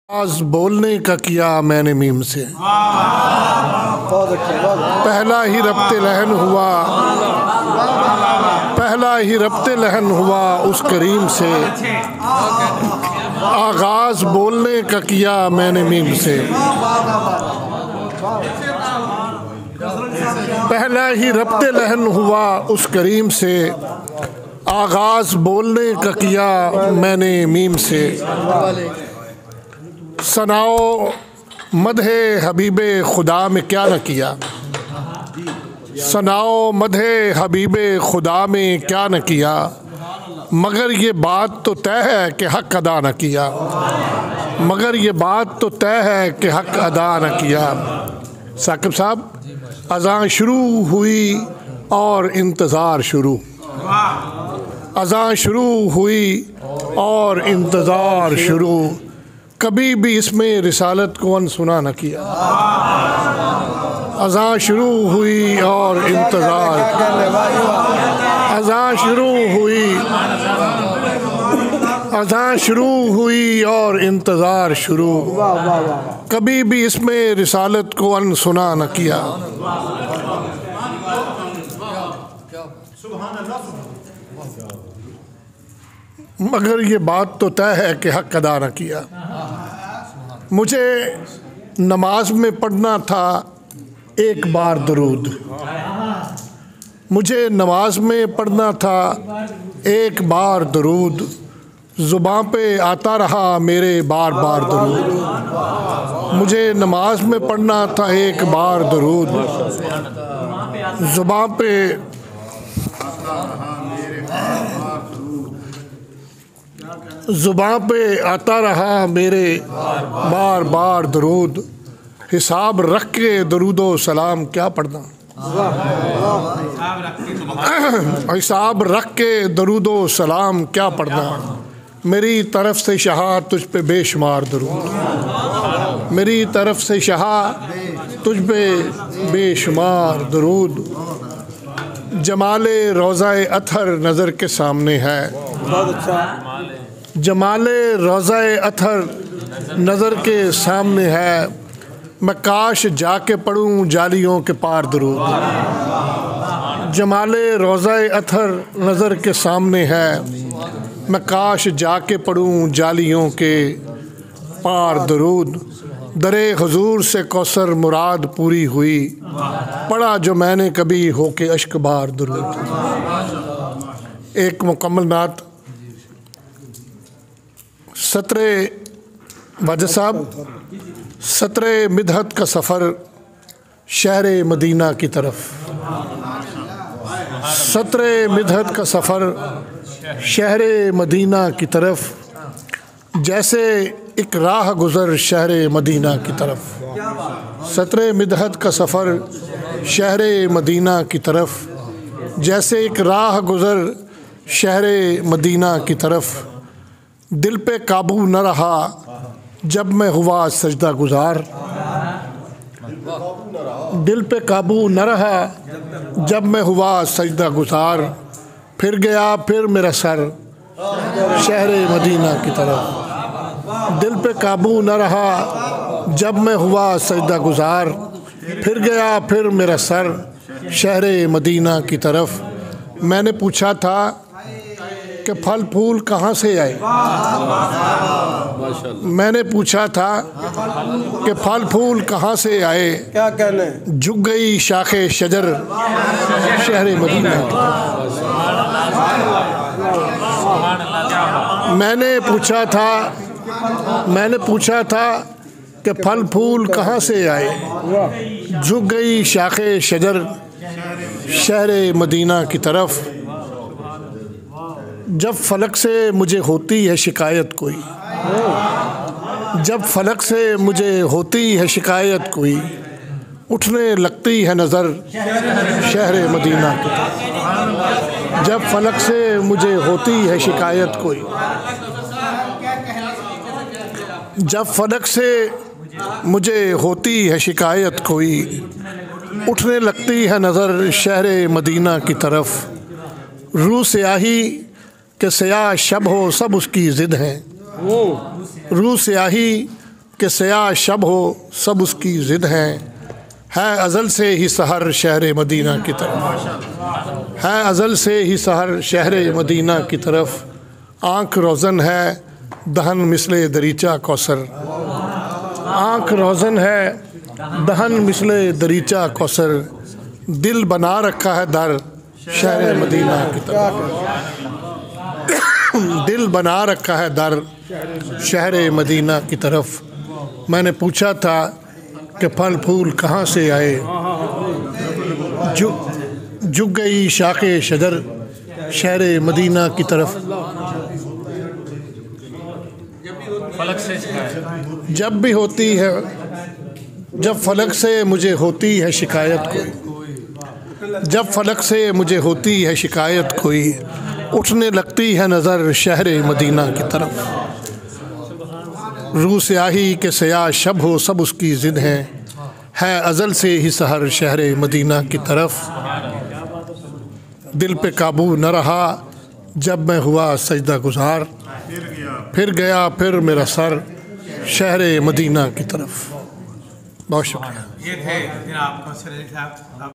आज बोलने का किया मैंने मीम से, पहला ही रब्ते लहन हुआ, पहला ही रब्ते लहन हुआ उस करीम से। आगाज बोलने का किया मैंने मीम से, पहला ही रब्ते लहन हुआ उस करीम से। आगाज बोलने का किया मैंने मीम से। सनाओ मदहे हबीबे खुदा में क्या न किया, सनाओ मदहे हबीबे खुदा में क्या न किया। मगर ये बात तो तय है कि हक अदा न किया, मगर ये बात तो तय है कि हक अदा न किया। साकिब साहब, अज़ान शुरू हुई और इंतज़ार शुरू, अज़ान शुरू हुई और इंतज़ार शुरू। कभी भी इसमें रिसालत को अनसुना न किया। अज़ान शुरू हुई और इंतज़ार, अज़ान शुरू हुई, अज़ान शुरू हुई और इंतज़ार शुरू। कभी भी इसमें रिसालत को अनसुना न किया। मगर ये बात तो तय है कि हक अदा न किया। मुझे नमाज में पढ़ना था एक बार दरूद, मुझे नमाज में पढ़ना था एक बार दरूद। ज़ुबां पे आता रहा मेरे बार बार दरूद। मुझे नमाज में पढ़ना था एक बार दरूद, ज़ुबां पे ज़ुबां पे आता रहा मेरे बार बार दरूद। हिसाब रख के दरूदो सलाम क्या पढ़ना, हिसाब रख के दरूदो सलाम क्या पढ़ना। मेरी तरफ से शाह तुझ पे बेशुमार दरूद, मेरी तरफ से शाह तुझ पे बेशुमार दरूद। जमाले रोज़ाए अथर नज़र के सामने है, जमाले रोज़ाए अथर नज़र के सामने है। मैं काश जाके पढ़ूं जालियों के पार दरूद। जमाले रोज़ाए अथर नज़र के सामने है, मैं काश जाके पढ़ूं जालियों के पार दरूद। दरे हुजूर से कौसर मुराद पूरी हुई, पढ़ा जो मैंने कभी होके अश्क बार दरूद। एक मुकम्मल नात सतरे वाजा साहब, सतरे मिदहत का सफ़र शहर मदीना की तरफ, सतरे मिदहत का सफ़र शहर मदीना की तरफ। जैसे एक राह गुज़र शहर मदीना की तरफ, सतरे मिदहत का सफ़र शहर मदीना की तरफ। जैसे एक राह गुज़र शहर मदीना की तरफ। दिल पे काबू न रहा जब मैं हुआ सजदा गुज़ार, दिल पे काबू न रहा जब मैं हुआ सजदा गुज़ार। फिर गया फिर मेरा सर शहर मदीना की तरफ। दिल पे काबू न रहा जब मैं हुआ सजदा गुज़ार। फिर गया फिर मेरा सर शहर मदीना की तरफ। मैंने पूछा था कि फल फूल कहाँ से आए, मैंने पूछा था कि फल फूल कहाँ से आए। क्या कहने झुक गई शाखे शजर शहर मदीना। मैंने पूछा था कि फल फूल कहाँ से आए। झुक गई शाखे शजर शहर मदीना की तरफ। जब फलक से मुझे होती है शिकायत कोई, जब फलक से मुझे होती है शिकायत कोई, उठने लगती है नज़र शहर मदीना की तरफ। जब फलक से मुझे होती है शिकायत कोई, जब फलक से मुझे होती है शिकायत कोई, उठने लगती है नज़र शहर मदीना की तरफ। रूह स्याही के स्याह शब हो सब उसकी ज़िद है, रूह स्याही कि सयाह शब हो सब उसकी ज़िद है अज़ल से ही सहर शहर मदीना की तरफ, है अज़ल से ही सहर शहर मदीना की तरफ। आँख रोज़न है दहन मिसले दरीचा कौसर, आँख रोज़न है दहन मिसले दरीचा कौसर। दिल बना रखा है दर शहर मदीना की तरफ, दिल बना रखा है दर शहर मदीना की तरफ। मैंने पूछा था कि फल फूल कहाँ से आए, झुक गई शाखे शजर शहर मदीना की तरफ। जब भी होती है, जब फलक से मुझे होती है शिकायत कोई, जब फलक से मुझे होती है शिकायत कोई, उठने लगती है नज़र शहर मदीना की तरफ। रू स्याही के सयाह शब हो सब उसकी ज़िद है अज़ल से ही सहर शहर मदीना की तरफ। दिल पे काबू न रहा जब मैं हुआ सजदा गुज़ार, फिर गया फिर मेरा सर शहर मदीना की तरफ। बहुत शुक्रिया। ये थे आपका